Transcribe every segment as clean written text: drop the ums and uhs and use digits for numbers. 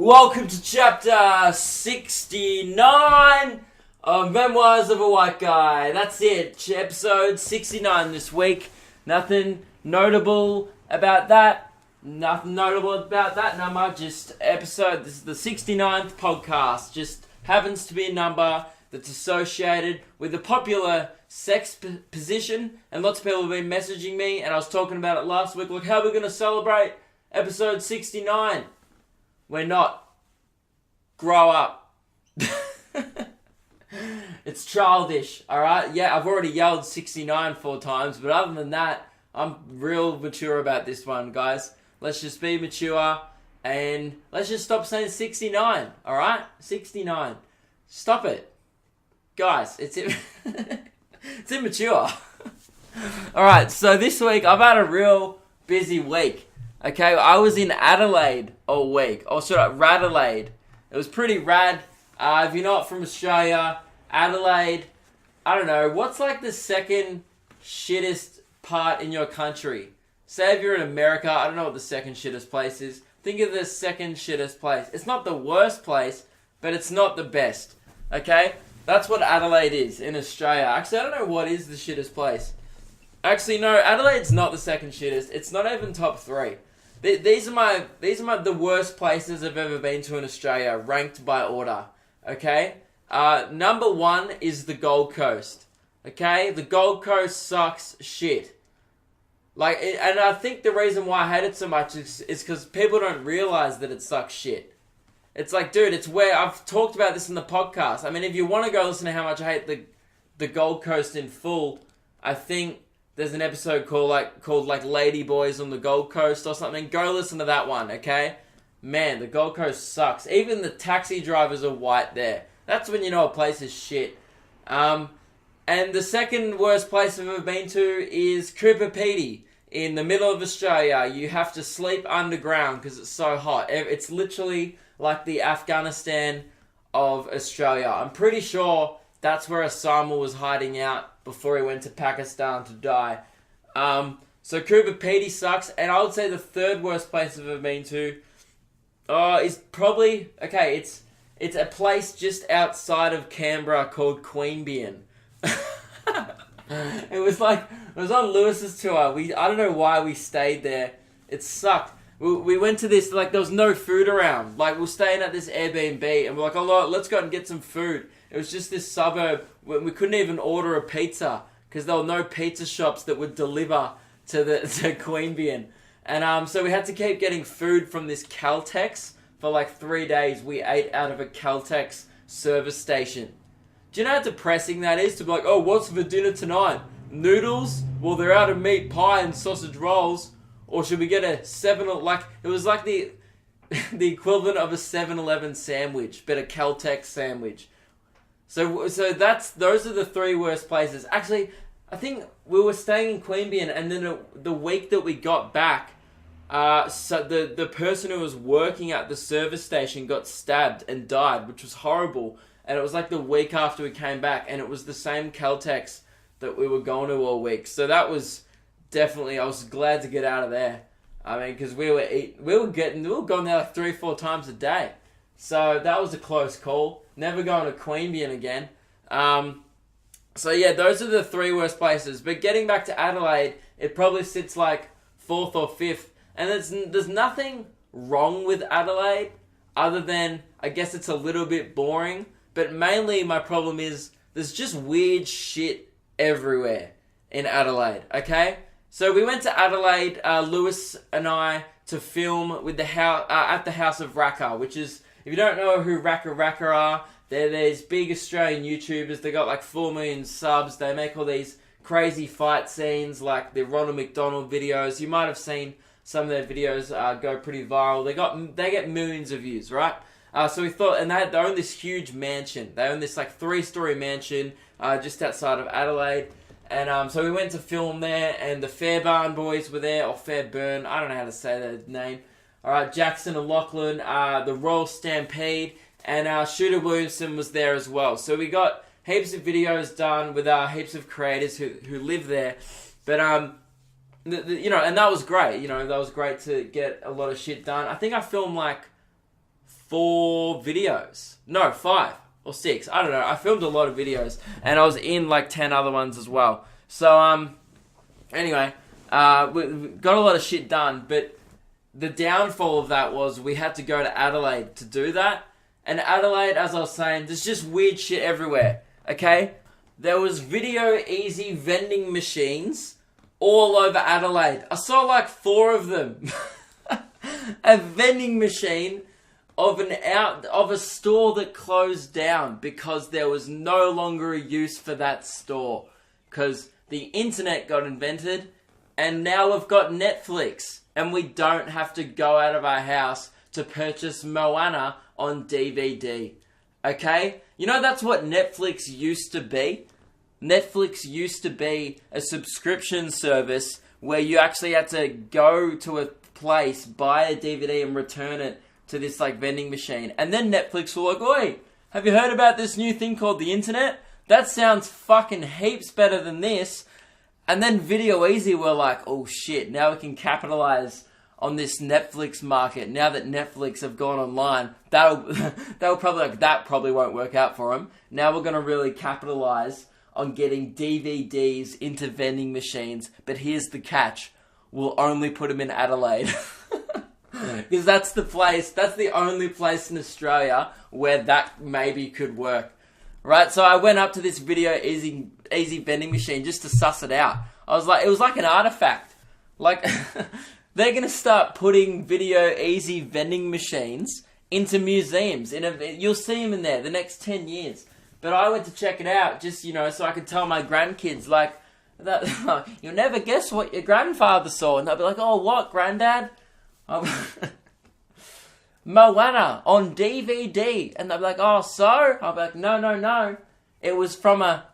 Welcome to chapter 69 of Memoirs of a White Guy. That's it, episode 69 this week. Nothing notable about that. Number, just episode, this is the 69th podcast. Just happens to be a number that's associated with a popular sex position, and lots of people have been messaging me, and I was talking about it last week. Look, how we're going to celebrate episode 69. We're not. Grow up. It's childish, alright? Yeah, I've already yelled 69 4 times, but other than that, I'm real mature about this one, guys. Let's just be mature, and let's just stop saying 69, alright? 69. Stop it. Guys, it's immature. Alright, so this week, I've had a real busy week. Okay, I was in Adelaide all week. Oh, sorry, Radelaide. It was pretty rad. If you're not from Australia, Adelaide, I don't know, what's like the second shittest part in your country? Say if you're in America, I don't know what the second shittest place is. Think of the second shittest place. It's not the worst place, but it's not the best. Okay? That's what Adelaide is in Australia. Actually, I don't know what is the shittest place. Actually, no, Adelaide's not the second shittest. It's not even top 3. These are the worst places I've ever been to in Australia, ranked by order. Okay? Number 1 is the Gold Coast. Okay? The Gold Coast sucks shit. And I think the reason why I hate it so much is because people don't realize that it sucks shit. It's like, dude, it's where I've talked about this in the podcast. I mean, if you want to go listen to how much I hate the Gold Coast in full, I think there's an episode called Lady Boys on the Gold Coast or something. Go listen to that one, okay? Man, the Gold Coast sucks. Even the taxi drivers are white there. That's when you know a place is shit. And the second worst place I've ever been to is Cooper Pedy in the middle of Australia. You have to sleep underground because it's so hot. It's literally like the Afghanistan of Australia. I'm pretty sure that's where Osama was hiding out before he went to Pakistan to die. So Cooper Pedy sucks. And I would say the third worst place I've ever been to is probably... Okay, it's a place just outside of Canberra called Queanbeyan. It was on Lewis's tour. I don't know why we stayed there. It sucked. We went to this, there was no food around. We were staying at this Airbnb, and we're like, oh, let's go and get some food. It was just this suburb where we couldn't even order a pizza because there were no pizza shops that would deliver to Queanbeyan. And so we had to keep getting food from this Caltex for 3 days. We ate out of a Caltex service station. Do you know how depressing that is to be like, oh, what's for dinner tonight? Noodles? Well, they're out of meat pie and sausage rolls. Or should we get a 7-Eleven? It was like the equivalent of a 7-Eleven sandwich, but a Caltex sandwich. So those are the 3 worst places. Actually, I think we were staying in Queanbeyan, and then the week that we got back, so the person who was working at the service station got stabbed and died, which was horrible. And it was the week after we came back, and it was the same Caltex that we were going to all week. So that was definitely, I was glad to get out of there. I mean, because we were going there 3 or 4 times a day. So that was a close call. Never going to Queanbeyan again. So yeah, those are the 3 worst places. But getting back to Adelaide, it probably sits 4th or 5th. And there's nothing wrong with Adelaide other than, I guess it's a little bit boring. But mainly my problem is there's just weird shit everywhere in Adelaide, okay? So we went to Adelaide, Lewis and I, to film with at the House of Raka, which is, if you don't know who Raka are, they're these big Australian YouTubers. They got 4 million subs. They make all these crazy fight scenes, like the Ronald McDonald videos. You might have seen some of their videos go pretty viral. They get millions of views, right? So we thought, and they own this huge mansion. They own this 3-story mansion just outside of Adelaide. And so we went to film there, and the Fairbairn boys were there, or Fairburn, I don't know how to say their name. Alright, Jackson and Lachlan, the Royal Stampede, and Shooter Williamson was there as well. So we got heaps of videos done with heaps of creators who live there. But and that was great. That was great to get a lot of shit done. I think I filmed 4 videos. No, 5 or 6. I don't know. I filmed a lot of videos, and I was in like 10 other ones as well. So, anyway, we got a lot of shit done, but the downfall of that was we had to go to Adelaide to do that. And Adelaide, as I was saying, there's just weird shit everywhere, okay? There was Video Easy vending machines all over Adelaide. I saw like 4 of them. A vending machine of a store that closed down because there was no longer a use for that store. Because the internet got invented, and now we've got Netflix. And we don't have to go out of our house to purchase Moana on DVD. Okay? You know, that's what Netflix used to be. Netflix used to be a subscription service where you actually had to go to a place, buy a DVD and return it to this like vending machine. And then Netflix were like, oi, have you heard about this new thing called the internet? That sounds fucking heaps better than this. And then Video Easy were like, oh shit, now we can capitalize on this Netflix market. Now that Netflix have gone online, they'll probably like, that probably won't work out for them. Now we're going to really capitalize on getting DVDs into vending machines. But here's the catch. We'll only put them in Adelaide. Because that's the only place in Australia where that maybe could work. Right, so I went up to this Video Easy vending machine just to suss it out. It was like an artifact. Like, they're going to start putting Video Easy vending machines into museums. You'll see them in there the next 10 years. But I went to check it out just, so I could tell my grandkids, like, that, you'll never guess what your grandfather saw. And they'll be like, oh, what, Granddad? Moana on DVD. And they'll be like, oh, so? I'll be like, no. It was from a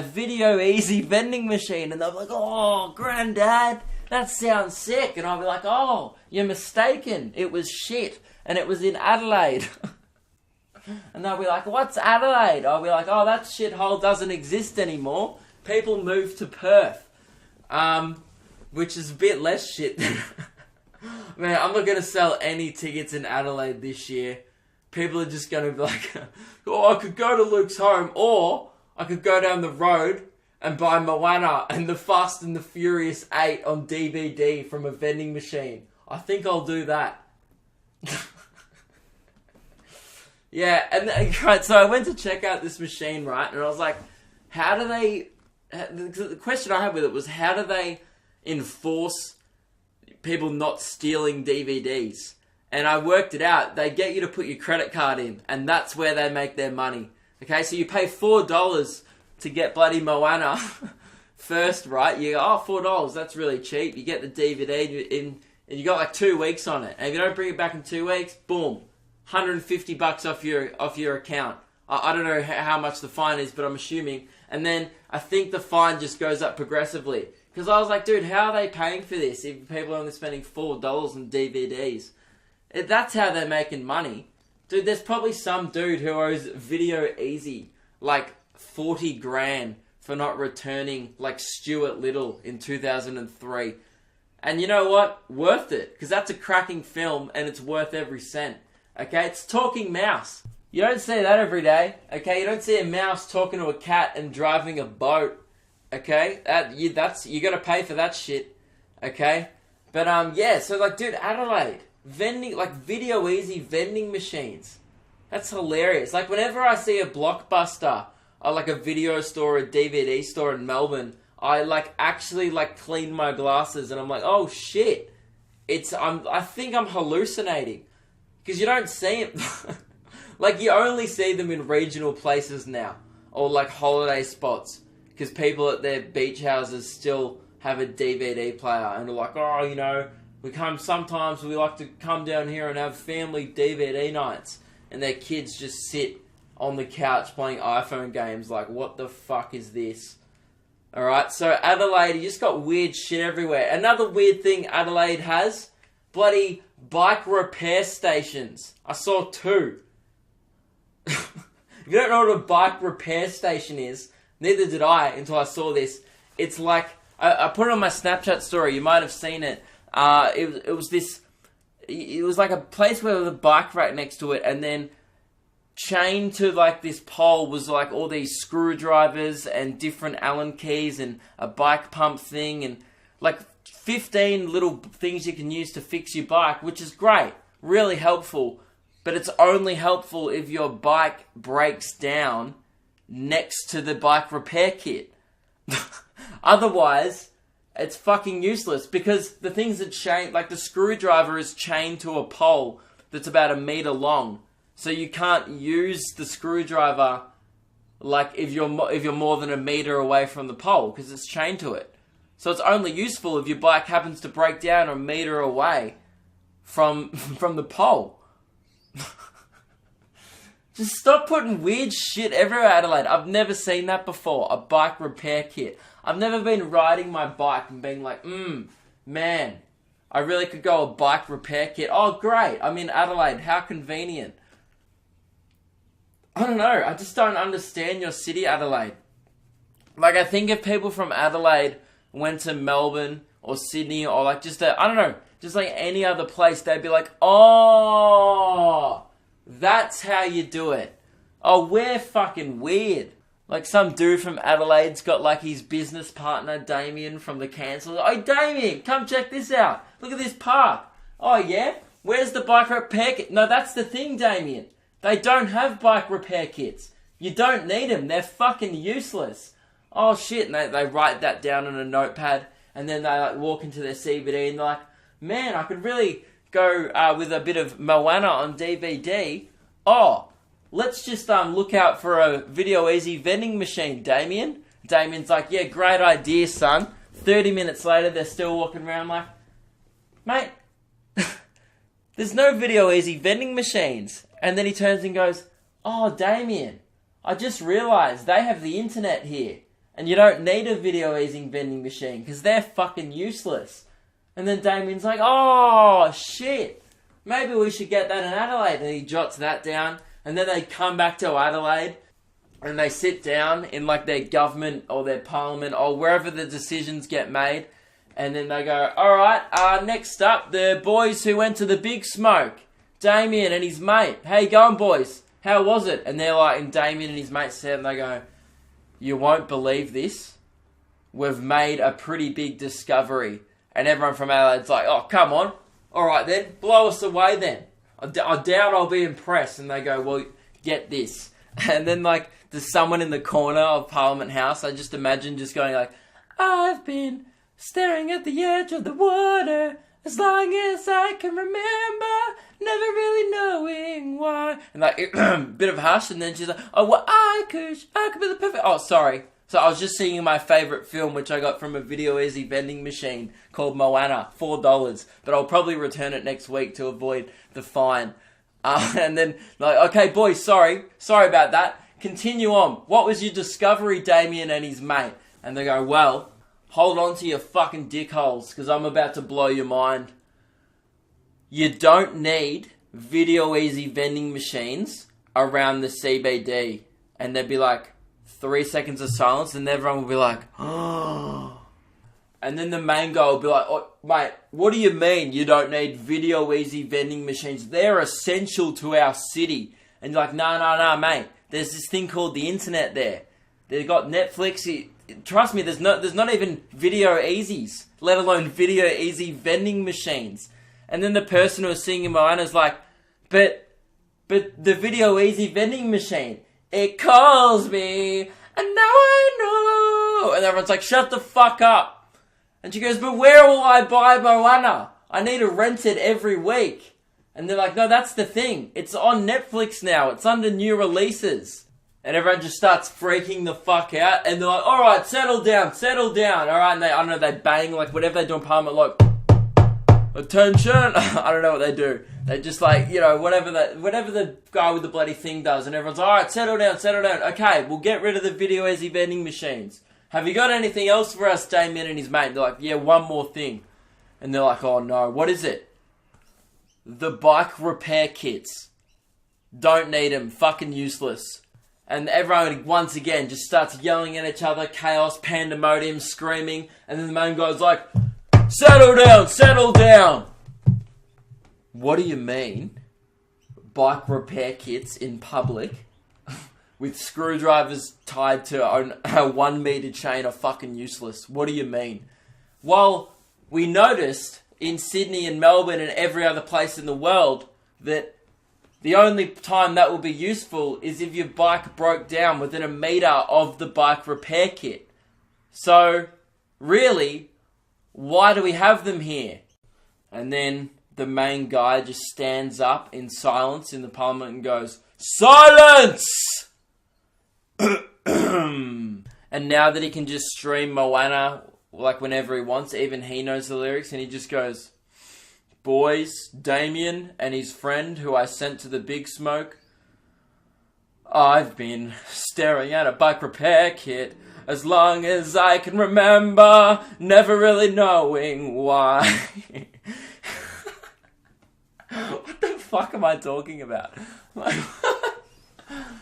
Video Easy vending machine. And they'll be like, oh, Granddad, that sounds sick. And I'll be like, oh, you're mistaken. It was shit. And it was in Adelaide. And they'll be like, what's Adelaide? I'll be like, oh, that shithole doesn't exist anymore. People moved to Perth. Which is a bit less shit. Man, I'm not going to sell any tickets in Adelaide this year. People are just going to be like, oh, I could go to Luke's home, or I could go down the road and buy Moana and the Fast and the Furious 8 on DVD from a vending machine. I think I'll do that. Yeah, and right, so I went to check out this machine, right, and I was like, how do they... The question I had with it was, how do they enforce people not stealing DVDs? And I worked it out. They get you to put your credit card in, and that's where they make their money. Okay, so you pay $4 to get bloody Moana first, right? You go, oh, $4, that's really cheap. You get the DVD in, and you got like 2 weeks on it. And if you don't bring it back in 2 weeks, boom, $150 off your account. I don't know how much the fine is, but I'm assuming. And then I think the fine just goes up progressively. Because I was like, dude, how are they paying for this if people are only spending $4 on DVDs? That's how they're making money. Dude, there's probably some dude who owes Video Easy like 40 grand for not returning like Stuart Little in 2003. And you know what? Worth it. Because that's a cracking film and it's worth every cent. Okay, it's Talking Mouse. You don't see that every day. Okay, you don't see a mouse talking to a cat and driving a boat. Okay, you gotta pay for that shit. Okay, but yeah. So like, dude, Adelaide vending like Video Easy vending machines. That's hilarious. Like whenever I see a Blockbuster or like a video store, a DVD store in Melbourne, I like actually like clean my glasses and I'm like, oh shit, I think I'm hallucinating because you don't see them. Like you only see them in regional places now or like holiday spots. Because people at their beach houses still have a DVD player and are like, oh, sometimes we like to come down here and have family DVD nights. And their kids just sit on the couch playing iPhone games like, what the fuck is this? Alright, so Adelaide, you just got weird shit everywhere. Another weird thing Adelaide has, bloody bike repair stations. I saw 2. If you don't know what a bike repair station is, neither did I until I saw this. It's like, I put it on my Snapchat story. You might have seen it. It was this, it was like a place where there was a bike rack next to it, and then chained to like this pole was like all these screwdrivers and different Allen keys and a bike pump thing and like 15 little things you can use to fix your bike, which is great, really helpful. But it's only helpful if your bike breaks down next to the bike repair kit. Otherwise, it's fucking useless, because the things that chain, like the screwdriver is chained to a pole that's about 1 meter long. So you can't use the screwdriver like if you're more than 1 meter away from the pole, because it's chained to it. So it's only useful if your bike happens to break down 1 meter away from the pole. Just stop putting weird shit everywhere, Adelaide. I've never seen that before. A bike repair kit. I've never been riding my bike and being like, man, I really could go a bike repair kit. Oh, great. I'm in Adelaide. How convenient. I don't know. I just don't understand your city, Adelaide. Like, I think if people from Adelaide went to Melbourne or Sydney or like just I don't know, just like any other place, they'd be like, oh, that's how you do it. Oh, we're fucking weird. Like some dude from Adelaide's got like his business partner, Damien, from the Cancel. Oh, Damien, come check this out. Look at this park. Oh, yeah? Where's the bike repair kit? No, that's the thing, Damien. They don't have bike repair kits. You don't need them. They're fucking useless. Oh, shit. And they write that down on a notepad. And then they like walk into their CBD and they're like, man, I could really go with a bit of Moana on DVD. Oh, let's just look out for a Video Easy vending machine, Damien. Damien's like, yeah, great idea, son. 30 minutes later, they're still walking around like, mate, there's no Video Easy vending machines. And then he turns and goes, oh, Damien, I just realised they have the internet here. And you don't need a Video Easy vending machine because they're fucking useless. And then Damien's like, oh, shit. Maybe we should get that in Adelaide. And he jots that down. And then they come back to Adelaide and they sit down in like their government or their parliament or wherever the decisions get made. And then they go, alright, next up, the boys who went to the Big Smoke. Damien and his mate. How you going, boys? How was it? And they're like, and Damien and his mate sit and they go, you won't believe this. We've made a pretty big discovery. And everyone from Adelaide's like, oh, come on. Alright then, blow us away then. I doubt I'll be impressed. And they go, well, get this. And then, like, there's someone in the corner of Parliament House. I just imagine just going like, I've been staring at the edge of the water as long as I can remember, never really knowing why. And, like, bit of hush. And then she's like, oh, well, I could be the perfect... Oh, sorry. So I was just singing my favourite film, which I got from a Video Easy vending machine called Moana, $4. But I'll probably return it next week to avoid the fine. And then, like, okay, boys, sorry about that. Continue on. What was your discovery, Damien and his mate? And they go, well, hold on to your fucking dickholes, because I'm about to blow your mind. You don't need Video Easy vending machines around the CBD. And they'd be like, 3 seconds of silence, and everyone will be like, oh. And then the main guy will be like, oh, mate, what do you mean you don't need Video Easy vending machines? They're essential to our city. And you're like, no, mate. There's this thing called the internet there. They've got Netflix. Trust me, there's not even Video Easies, let alone Video Easy vending machines. And then the person who was singing Moana's like, but the Video Easy vending machine, it calls me, and now I know. And everyone's like, shut the fuck up. And she goes, but where will I buy Moana? I need to rent it every week. And they're like, no, that's the thing. It's on Netflix now. It's under new releases. And everyone just starts freaking the fuck out. And they're like, alright, settle down. Alright, and they, I don't know, they bang, like, whatever they do in Parliament, like, attention. I don't know what they do. They just like, you know, whatever the guy with the bloody thing does, and everyone's alright, settle down. Okay, we'll get rid of the Video Easy vending machines. Have you got anything else for us, Damien and his mate? They're like, yeah, one more thing. And they're like, oh no, what is it? The bike repair kits. Don't need them, fucking useless. And everyone once again just starts yelling at each other, chaos, pandemonium, screaming, and then the main guy's like, settle down. what do you mean bike repair kits in public with screwdrivers tied to a 1 meter chain are fucking useless? What do you mean? Well, we noticed in Sydney and Melbourne and every other place in the world that the only time that will be useful is if your bike broke down within a meter of the bike repair kit. So, really, why do we have them here? And then the main guy just stands up in silence in the parliament and goes, "Silence!" And now that he can just stream Moana like whenever he wants, even he knows the lyrics, and he just goes, "Boys, Damien and his friend who I sent to the big smoke, I've been staring at a bike repair kit as long as I can remember, never really knowing why." What the fuck am I talking about?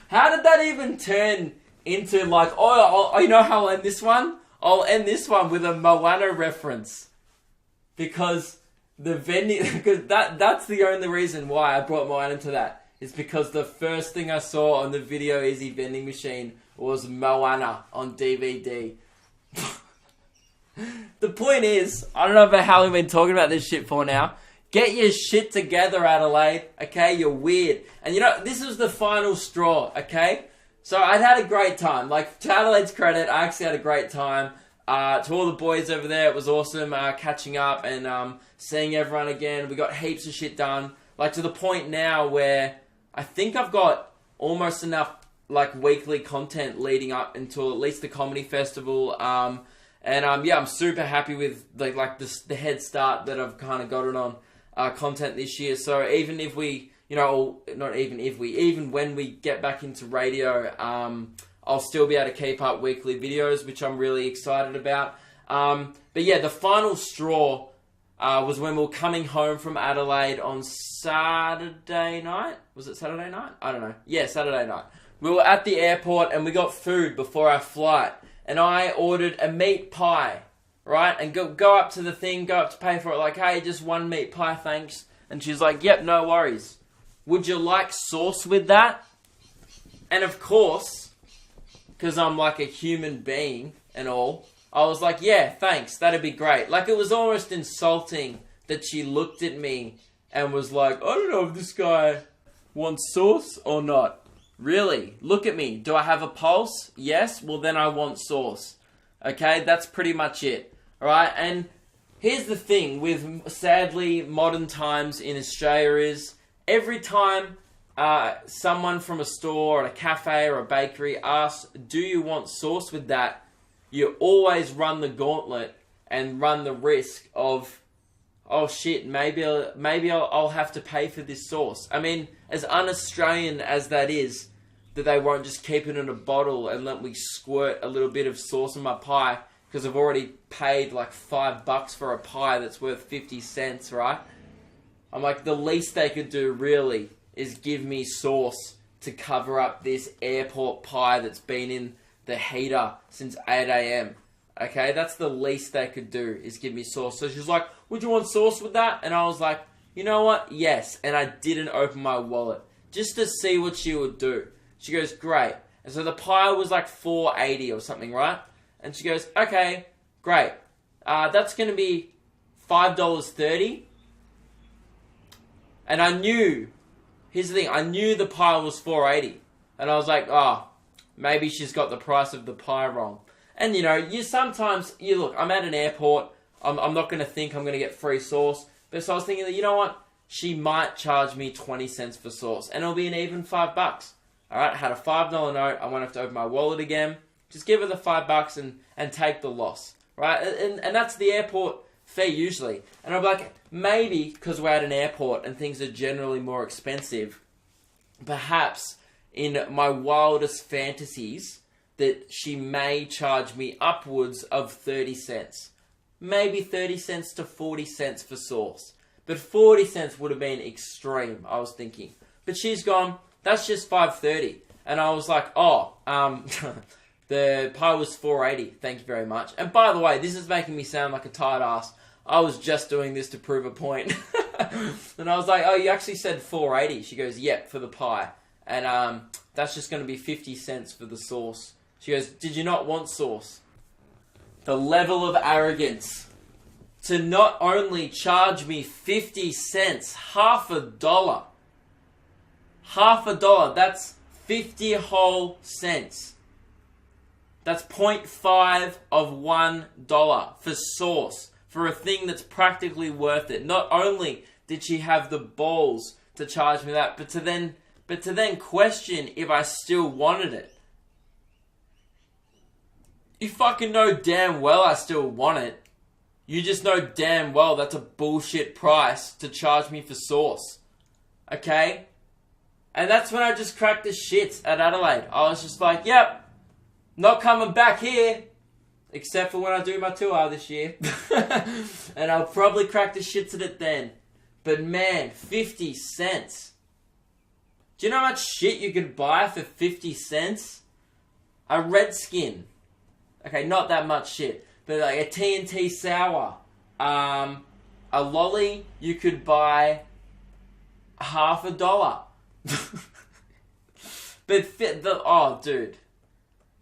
How did that even turn into like, you know how I'll end this one? I'll end this one with a Moana reference. Because that's the only reason why I brought Moana into that. Is because the first thing I saw on the Video Easy vending machine was Moana on DVD. The point is, I don't know about how we've been talking about this shit for now. Get your shit together, Adelaide. Okay, you're weird. And you know, this was the final straw, okay? So I'd had a great time. Like, to Adelaide's credit, I actually had a great time. To all the boys over there, it was awesome catching up and seeing everyone again. We got heaps of shit done. Like, to the point now where I think I've got almost enough, like, weekly content leading up until at least the comedy festival. Yeah, I'm super happy with, the head start that I've kind of gotten on content this year. So even if we, even when we get back into radio, I'll still be able to keep up weekly videos, which I'm really excited about. But yeah, the final straw was when we were coming home from Adelaide on Saturday night. Was it Saturday night? I don't know. Yeah, Saturday night. We were at the airport and we got food before our flight. And I ordered a meat pie, right? And go up to the thing, go up to pay for it, like, "Hey, just one meat pie, thanks." And she's like, "Yep, no worries. Would you like sauce with that?" And of course, because I'm like a human being and all, I was like, "Yeah, thanks, that'd be great." Like, it was almost insulting that she looked at me and was like, "I don't know if this guy wants sauce or not." Really? Look at me. Do I have a pulse? Yes? Well, then I want sauce. Okay? That's pretty much it. Alright? And here's the thing with, sadly, modern times in Australia is every time someone from a store or a cafe or a bakery asks, "Do you want sauce with that?" you always run the gauntlet and run the risk of, "Oh shit, maybe I'll have to pay for this sauce." I mean, as un-Australian as that is, that they won't just keep it in a bottle and let me squirt a little bit of sauce on my pie because I've already paid like $5 for a pie that's worth 50 cents, right? I'm like, the least they could do really is give me sauce to cover up this airport pie that's been in the heater since 8 a.m. Okay, that's the least they could do is give me sauce. So she's like, "Would you want sauce with that?" And I was like, "You know what? Yes." And I didn't open my wallet just to see what she would do. She goes, "Great." And so the pie was like $4.80 or something, right? And she goes, "Okay, great. That's going to be $5.30. And I knew, here's the thing, I knew the pie was $4.80. And I was like, "Oh, maybe she's got the price of the pie wrong." And you know, look, I'm at an airport, I'm not going to think I'm going to get free sauce. But so I was thinking that, you know what, she might charge me 20 cents for sauce. And it'll be an even $5. Alright, I had a $5 note, I won't have to open my wallet again. Just give her the $5 and take the loss. Right? And that's the airport fee usually. And I'm like, maybe because we're at an airport and things are generally more expensive, perhaps in my wildest fantasies, that she may charge me upwards of 30 cents. Maybe 30 cents to 40 cents for sauce. But 40 cents would have been extreme, I was thinking. But she's gone, "That's just $5.30. And I was like, "Oh, the pie was $4.80. Thank you very much." And by the way, this is making me sound like a tired ass. I was just doing this to prove a point. And I was like, oh, you actually said $4.80. She goes, yep, for the pie. And that's just going to be 50 cents for the sauce. She goes, did you not want sauce? The level of arrogance to not only charge me 50 cents, half a dollar. Half a dollar, that's 50 whole cents. That's 0.5 of $1 for sauce, for a thing that's practically worth it. Not only did she have the balls to charge me that, but to then question if I still wanted it. You fucking know damn well I still want it. You just know damn well that's a bullshit price to charge me for sauce. Okay? And that's when I just cracked the shits at Adelaide. I was just like, yep, not coming back here. Except for when I do my tour this year. And I'll probably crack the shits at it then. But man, 50 cents. Do you know how much shit you could buy for 50 cents? A Redskin. Okay, not that much shit. But like a TNT Sour. A lolly, you could buy half a dollar. But oh, dude.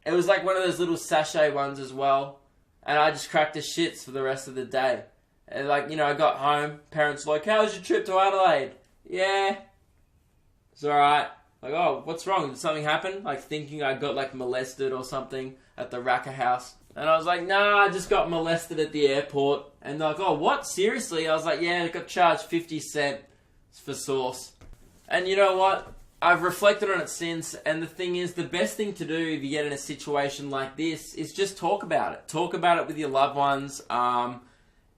It was like one of those little sachet ones as well. And I just cracked the shits for the rest of the day. And like, I got home. Parents were like, how was your trip to Adelaide? Yeah. It's alright. Like, oh, what's wrong? Did something happen? Like thinking I got like molested or something at the Racker house. And I was like, nah, I just got molested at the airport. And they're like, oh, what? Seriously? I was like, yeah, I got charged 50 cents for sauce. And you know what? I've reflected on it since, and the thing is, the best thing to do if you get in a situation like this is just talk about it. Talk about it with your loved ones.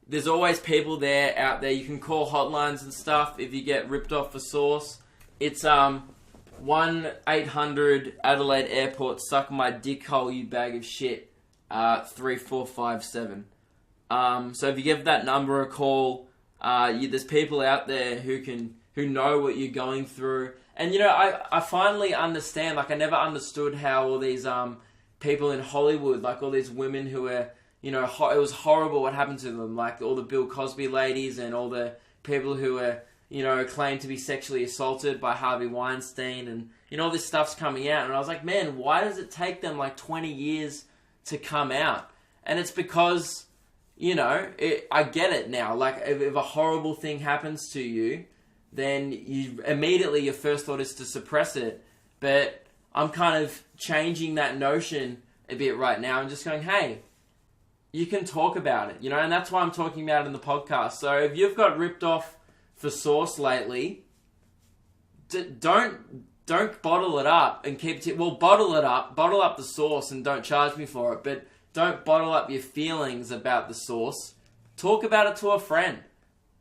There's always people out there. You can call hotlines and stuff if you get ripped off for sauce. It's 1-800 Adelaide Airport, suck my dick hole, you bag of shit. 3457. So if you give that number a call, there's people out there who know what you're going through. And I finally understand. Like I never understood how all these people in Hollywood, like all these women who were, it was horrible what happened to them. Like all the Bill Cosby ladies and all the people who were, claimed to be sexually assaulted by Harvey Weinstein, and all this stuff's coming out. And I was like, man, why does it take them like 20 years to come out? And it's because, I get it now. Like if a horrible thing happens to you, then your first thought is to suppress it. But I'm kind of changing that notion a bit right now and just going, hey, you can talk about it, and that's why I'm talking about it in the podcast. So if you've got ripped off for sauce lately, don't bottle it up and keep it. Well, bottle up the sauce and don't charge me for it, but don't bottle up your feelings about the sauce. Talk about it to a friend.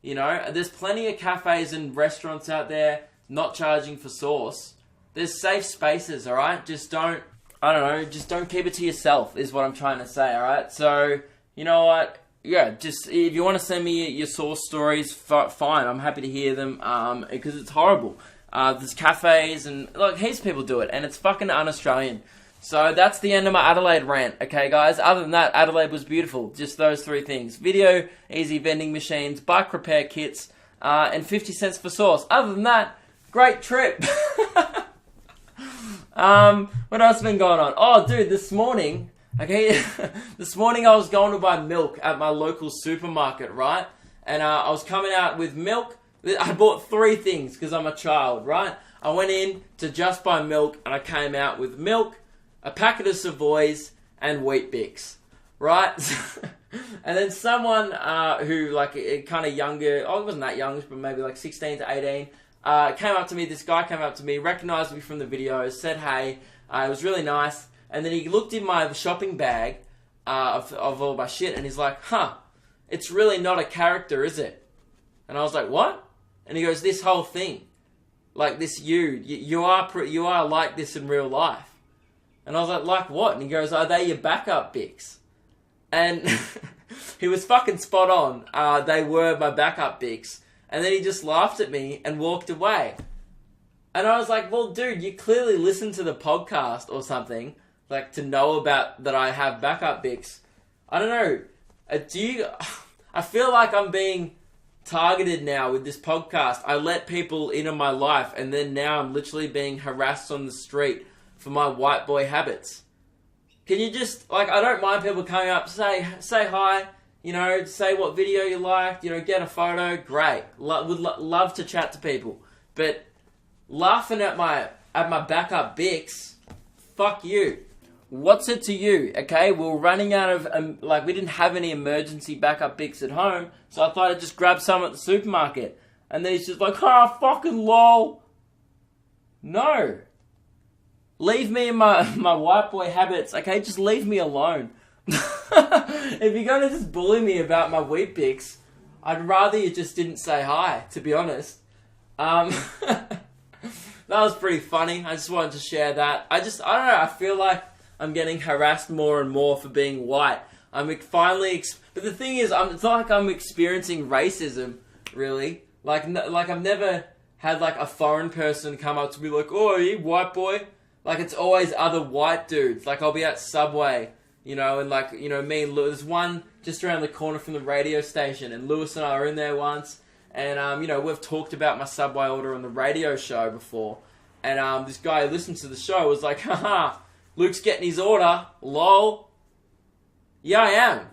There's plenty of cafes and restaurants out there not charging for sauce. There's safe spaces, alright? Just don't keep it to yourself, is what I'm trying to say, alright? So, you know what? Yeah, just, if you want to send me your sauce stories, fine, I'm happy to hear them, because it's horrible. There's cafes, and, look, heaps of people do it, and it's fucking un-Australian. So that's the end of my Adelaide rant, okay guys? Other than that, Adelaide was beautiful. Just those three things. Video, easy vending machines, bike repair kits, and 50 cents for sauce. Other than that, great trip. What else has been going on? Oh, dude, this morning, okay, this morning I was going to buy milk at my local supermarket, right? And I was coming out with milk. I bought 3 things because I'm a child, right? I went in to just buy milk, and I came out with milk, a packet of Savoys, and Wheat Bix, right? And then someone who, like, kind of younger, it wasn't that young, but maybe like 16 to 18, came up to me, this guy came up to me, recognised me from the videos, said hey, it was really nice, and then he looked in my shopping bag of all my shit, and he's like, it's really not a character, is it? And I was like, what? And he goes, this whole thing, like this you are like this in real life. And I was like what? And he goes, are they your backup Bics? And he was fucking spot on. They were my backup Bics. And then he just laughed at me and walked away. And I was like, well, dude, you clearly listened to the podcast or something, like to know about that I have backup Bics. I don't know. I feel like I'm being targeted now with this podcast. I let people into my life, and then now I'm literally being harassed on the street for my white boy habits. Can you just, like, I don't mind people coming up, say hi, you know, say what video you liked, you know, get a photo, great. Would love to chat to people. But laughing at my backup Bics, fuck you. What's it to you, okay? We were running out of, we didn't have any emergency backup Bics at home, so I thought I'd just grab some at the supermarket. And then he's just like, fucking lol. No. Leave me in my white boy habits, okay? Just leave me alone. If you're going to just bully me about my Wheat Bix, I'd rather you just didn't say hi, to be honest. That was pretty funny. I just wanted to share that. I don't know, I feel like I'm getting harassed more and more for being white. But the thing is, it's not like I'm experiencing racism, really. Like I've never had like a foreign person come up to me like, oh, are you white boy? Like, it's always other white dudes. Like, I'll be at Subway, you know, and like, you know, me and Lewis, there's one just around the corner from the radio station, and Lewis and I were in there once, and, you know, we've talked about my Subway order on the radio show before, and this guy who listens to the show was like, haha, Luke's getting his order, lol. Yeah, I am.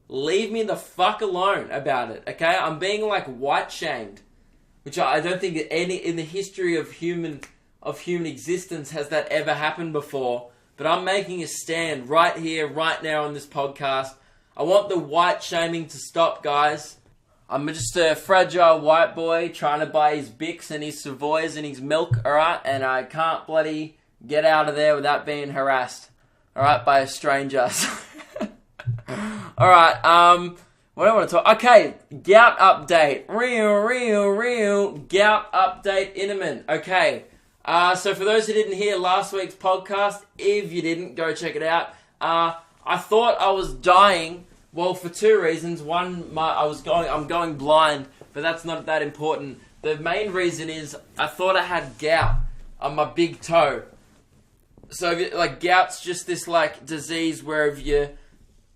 Leave me the fuck alone about it, okay? I'm being, like, white-shamed, which I don't think in the history of human existence has that ever happened before. But I'm making a stand right here, right now on this podcast. I want the white shaming to stop, guys. I'm just a fragile white boy trying to buy his Bix and his Savoys and his milk, alright? And I can't bloody get out of there without being harassed, alright, by a stranger. Alright, what do I want to talk? Okay, gout update. Real gout update, Inman. Okay. So for those who didn't hear last week's podcast, if you didn't, go check it out. I thought I was dying, well, for two reasons. One, I'm going blind, but that's not that important. The main reason is I thought I had gout on my big toe. So, like, gout's just this, like, disease where if you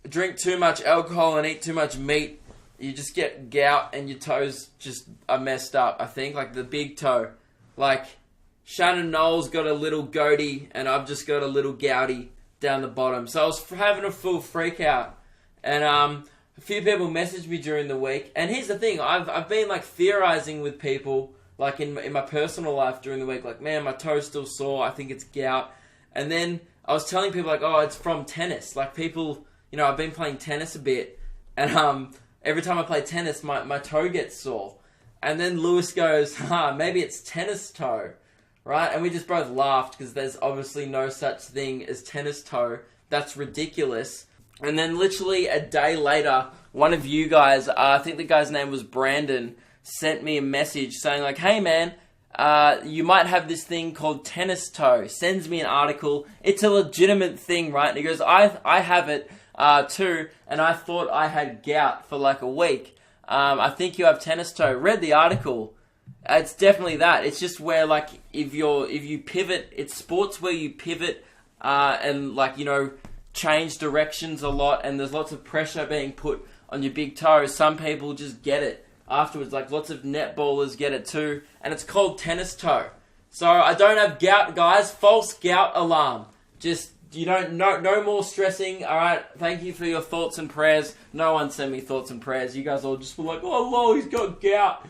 drink too much alcohol and eat too much meat, you just get gout and your toes just are messed up, I think. Like, the big toe. Like, Shannon Knowles got a little goatee, and I've just got a little gouty down the bottom. So I was having a full freak out, and a few people messaged me during the week. And here's the thing: I've been like theorizing with people, like in my personal life during the week, like, man, my toe's still sore. I think it's gout. And then I was telling people like, oh, it's from tennis. Like, people, you know, I've been playing tennis a bit, and every time I play tennis, my toe gets sore. And then Lewis goes, maybe it's tennis toe. Right? And we just both laughed because there's obviously no such thing as tennis toe. That's ridiculous. And then literally a day later, one of you guys, I think the guy's name was Brandon, sent me a message saying like, hey man, you might have this thing called tennis toe. Sends me an article. It's a legitimate thing, right? And he goes, I have it too, and I thought I had gout for like a week. I think you have tennis toe. Read the article. It's definitely that. It's just where, like, if you pivot, it's sports where you pivot and, like, you know, change directions a lot, and there's lots of pressure being put on your big toe. Some people just get it afterwards. Like, lots of netballers get it too, and it's called tennis toe. So I don't have gout, guys. False gout alarm. Just, you don't, no more stressing. All right. Thank you for your thoughts and prayers. No one sent me thoughts and prayers. You guys all just were like, oh, lol, he's got gout.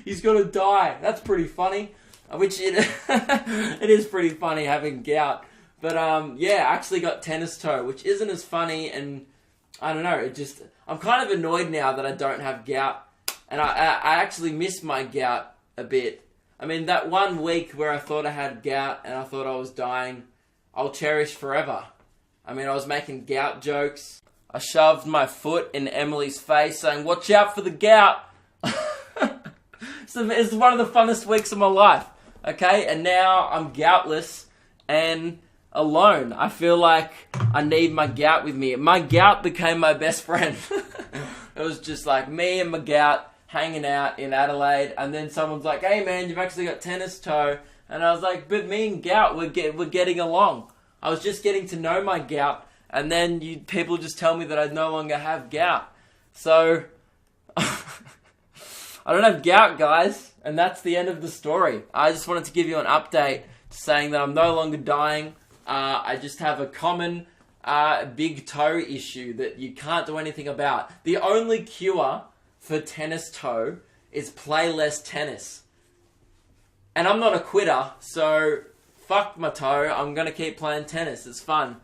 He's gonna die. That's pretty funny. Which it is pretty funny having gout. But yeah, I actually got tennis toe, which isn't as funny, and I don't know, I'm kind of annoyed now that I don't have gout. And I actually miss my gout a bit. I mean, that 1 week where I thought I had gout and I thought I was dying, I'll cherish forever. I mean, I was making gout jokes. I shoved my foot in Emily's face saying, watch out for the gout. So it's one of the funnest weeks of my life, okay? And now I'm goutless and alone. I feel like I need my gout with me. My gout became my best friend. It was just like me and my gout hanging out in Adelaide, and then someone's like, hey man, you've actually got tennis toe. And I was like, but me and gout, we're getting along. I was just getting to know my gout, and then people just tell me that I no longer have gout. So I don't have gout, guys, and that's the end of the story. I just wanted to give you an update saying that I'm no longer dying. I just have a common big toe issue that you can't do anything about. The only cure for tennis toe is play less tennis. And I'm not a quitter, so fuck my toe. I'm going to keep playing tennis. It's fun.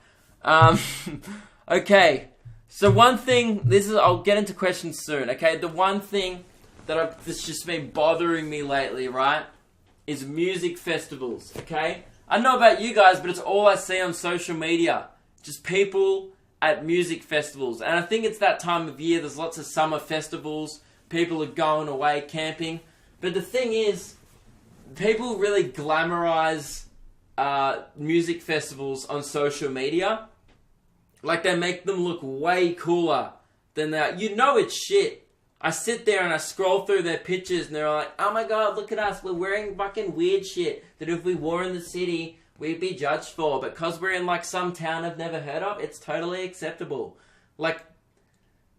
Okay. So one thing, I'll get into questions soon, okay? The one thing that's just been bothering me lately, right, is music festivals, okay? I don't know about you guys, but it's all I see on social media. Just people at music festivals. And I think it's that time of year. There's lots of summer festivals. People are going away camping. But the thing is, people really glamorize music festivals on social media. Like, they make them look way cooler than they are. You know it's shit. I sit there and I scroll through their pictures and they're like, oh my god, look at us. We're wearing fucking weird shit that if we wore in the city, we'd be judged for. But because we're in like some town I've never heard of, it's totally acceptable. Like,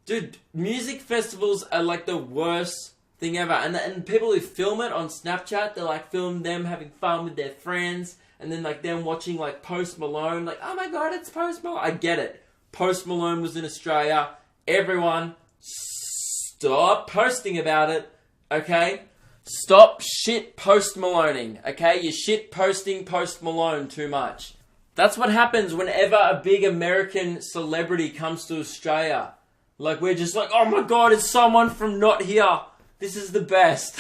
dude, music festivals are like the worst thing ever. And people who film it on Snapchat, they like film them having fun with their friends. And then like them watching like Post Malone. Like, oh my god, it's Post Malone. I get it. Post Malone was in Australia. Everyone, stop posting about it. Okay? Stop shit Post Maloning. Okay? You're shit posting Post Malone too much. That's what happens whenever a big American celebrity comes to Australia. Like, we're just like, oh my god, it's someone from not here. This is the best.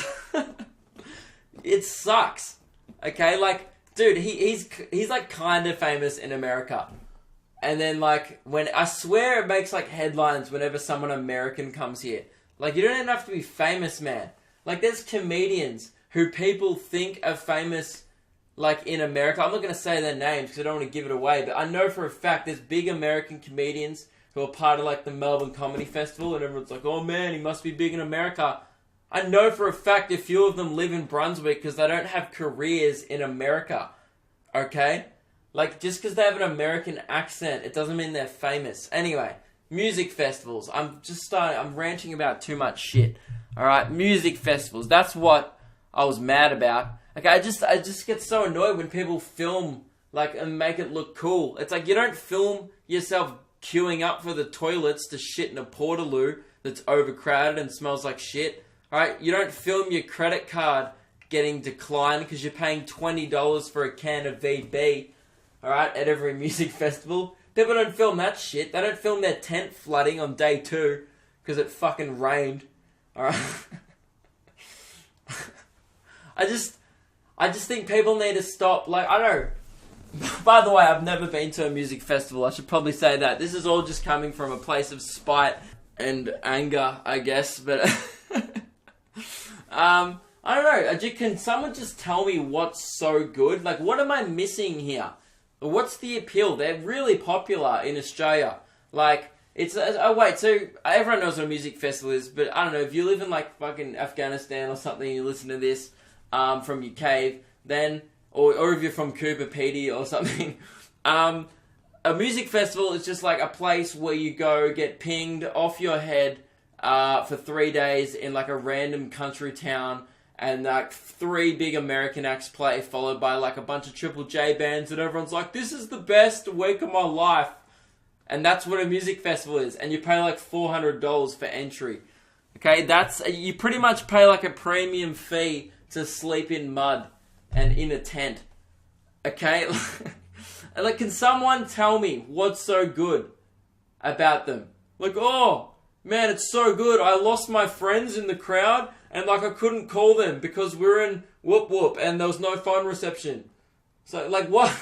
It sucks. Okay? Like, dude, he's like kind of famous in America. And then like, I swear it makes like headlines whenever someone American comes here. Like, you don't even have to be famous, man. Like, there's comedians who people think are famous, like, in America. I'm not going to say their names because I don't want to give it away. But I know for a fact there's big American comedians who are part of like the Melbourne Comedy Festival. And everyone's like, oh man, he must be big in America. I know for a fact a few of them live in Brunswick because they don't have careers in America. Okay? Like, just because they have an American accent, it doesn't mean they're famous. Anyway, music festivals. I'm ranting about too much shit. Alright, music festivals. That's what I was mad about. Okay, I just get so annoyed when people film, like, and make it look cool. It's like, you don't film yourself queuing up for the toilets to shit in a portaloo that's overcrowded and smells like shit. Alright, you don't film your credit card getting declined because you're paying $20 for a can of VB. Alright, at every music festival. People don't film that shit. They don't film their tent flooding on day 2 because it fucking rained. Alright? I just think people need to stop. Like, I don't know. By the way, I've never been to a music festival. I should probably say that. This is all just coming from a place of spite and anger, I guess. But I don't know. Can someone just tell me what's so good? Like, what am I missing here? What's the appeal? They're really popular in Australia. Like, so everyone knows what a music festival is, but I don't know, if you live in like fucking Afghanistan or something and you listen to this from your cave, then, or if you're from Cooper Pedy or something, a music festival is just like a place where you go get pinged off your head for 3 days in like a random country town, and like 3 big American acts play, followed by like a bunch of Triple J bands, and everyone's like, this is the best week of my life. And that's what a music festival is. And you pay like $400 for entry. Okay, you pretty much pay like a premium fee to sleep in mud and in a tent. Okay? Like, can someone tell me what's so good about them? Like, oh, man, it's so good. I lost my friends in the crowd and like I couldn't call them because we were in whoop whoop and there was no phone reception. So, like, what?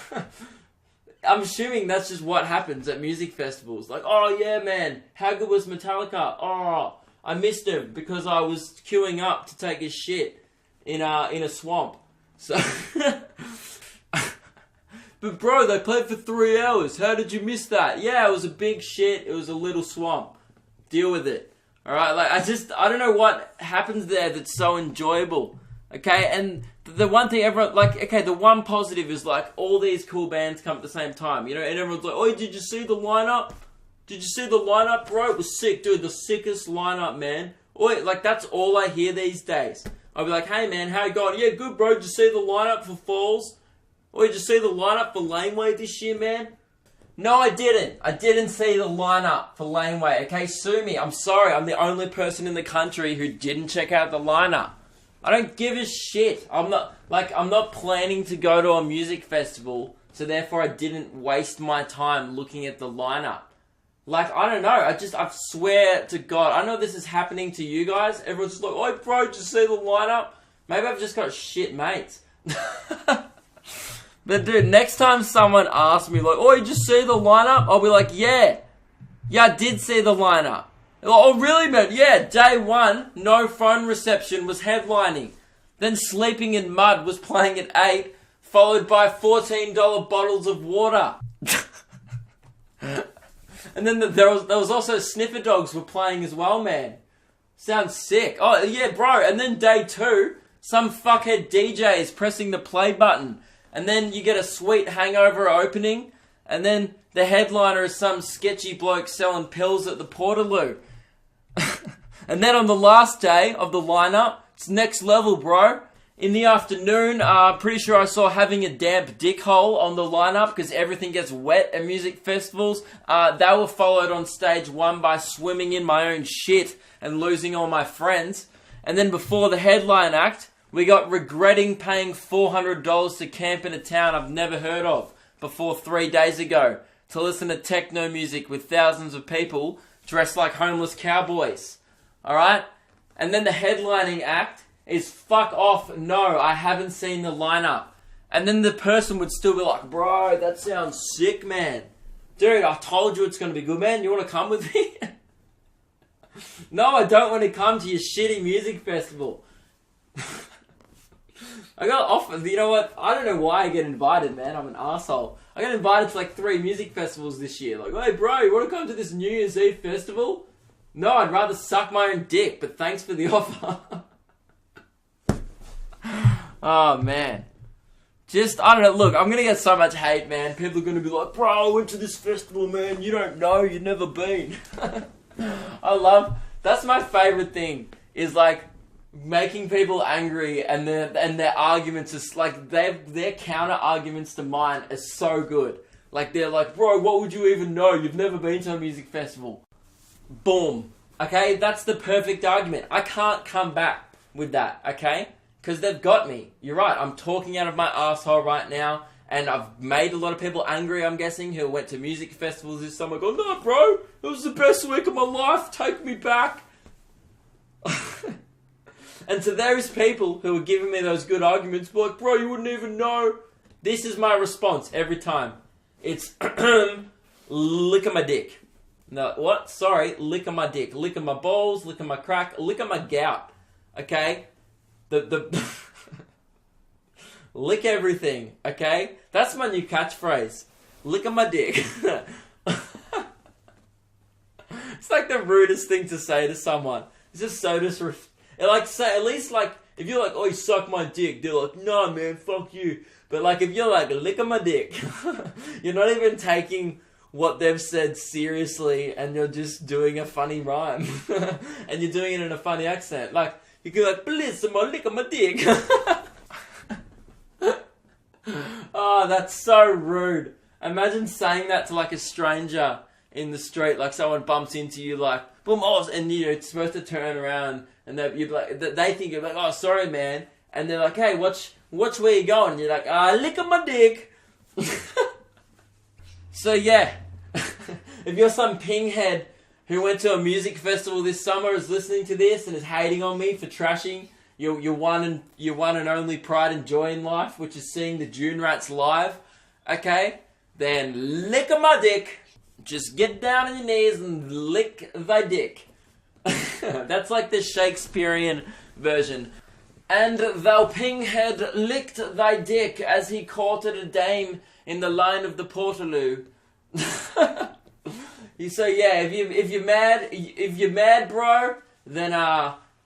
I'm assuming that's just what happens at music festivals. Like, oh yeah, man, how good was Metallica? Oh, I missed him because I was queuing up to take a shit in a swamp. So, but bro, they played for 3 hours. How did you miss that? Yeah, it was a big shit. It was a little swamp. Deal with it. All right, like I don't know what happens there that's so enjoyable. Okay, and the one thing everyone, like, okay, the one positive is, like, all these cool bands come at the same time, you know, and everyone's like, oh, did you see the lineup? Did you see the lineup, bro? It was sick, dude, the sickest lineup, man. Oi, like, that's all I hear these days. I'll be like, hey man, how you going? Yeah, good bro, did you see the lineup for Falls? Or did you see the lineup for Laneway this year, man? No, I didn't. I didn't see the lineup for Laneway. Okay, sue me. I'm sorry. I'm the only person in the country who didn't check out the lineup. I don't give a shit. I'm not planning to go to a music festival, so therefore I didn't waste my time looking at the lineup. Like, I don't know. I swear to God, I know this is happening to you guys. Everyone's just like, oh, bro, did you see the lineup? Maybe I've just got shit mates. But dude, next time someone asks me like, oh, did you see the lineup? I'll be like, yeah, I did see the lineup. Like, oh, really, man? Yeah, day one, No Phone Reception was headlining. Then Sleeping in Mud was playing at 8, followed by $14 bottles of water. And then there was also Sniffer Dogs were playing as well, man. Sounds sick. Oh, yeah, bro. And then day 2, some fuckhead DJ is pressing the play button. And then you get a sweet Hangover opening. And then the headliner is some sketchy bloke selling pills at the Portaloo. And then on the last day of the lineup, it's next level, bro. In the afternoon, pretty sure I saw Having a Damp Dick Hole on the lineup because everything gets wet at music festivals. They were followed on stage 1 by Swimming in My Own Shit and Losing All My Friends. And then before the headline act, we got Regretting Paying $400 to camp in a town I've never heard of before 3 days ago to listen to techno music with thousands of people dressed like homeless cowboys. Alright? And then the headlining act is fuck off, no, I haven't seen the lineup. And then the person would still be like, bro, that sounds sick, man. Dude, I told you it's going to be good, man. You want to come with me? No, I don't want to come to your shitty music festival. I got offered, you know what? I don't know why I get invited, man. I'm an arsehole. I got invited to like 3 music festivals this year. Like, hey, bro, you want to come to this New Year's Eve festival? No, I'd rather suck my own dick, but thanks for the offer. Oh, man. Just, I don't know, look, I'm going to get so much hate, man. People are going to be like, bro, I went to this festival, man. You don't know, you've never been. That's my favourite thing, is like, making people angry and their arguments is like, their counter arguments to mine are so good. Like, they're like, bro, what would you even know? You've never been to a music festival. Boom. Okay, that's the perfect argument. I can't come back with that, okay? Because they've got me. You're right, I'm talking out of my asshole right now, and I've made a lot of people angry, I'm guessing, who went to music festivals this summer. Go, no, bro, it was the best week of my life. Take me back. And to those people who are giving me those good arguments, like, bro, you wouldn't even know. This is my response every time. It's, lick my dick. No, what? Sorry, lick my dick. Lick my balls, lick my crack, lick my gout. Okay? The lick everything, okay? That's my new catchphrase. Lick my dick. It's like the rudest thing to say to someone. It's just so disrespectful. Like, say, at least, like, if you're like, oh, you suck my dick, they're like, no, man, fuck you. But, like, if you're like, lick my dick, you're not even taking what they've said seriously, and you're just doing a funny rhyme. And you're doing it in a funny accent. Like, you could be like, bellissimo, lick my dick. Oh, that's so rude. Imagine saying that to, like, a stranger in the street, like, someone bumps into you, like, boom, oh, and you're supposed to turn around, and you'd be like, they think you're like, oh, sorry, man, and they're like, hey, watch where you going, and you're like, lick my dick. So yeah, if you're some pinghead who went to a music festival this summer, is listening to this and is hating on me for trashing your one and only pride and joy in life, which is seeing the Dune Rats live, okay, then lick my dick. Just get down on your knees and lick thy dick. That's like the Shakespearean version. And thou pinghead licked thy dick as he courted a dame in the line of the Portaloo. So yeah, if you're mad, bro, then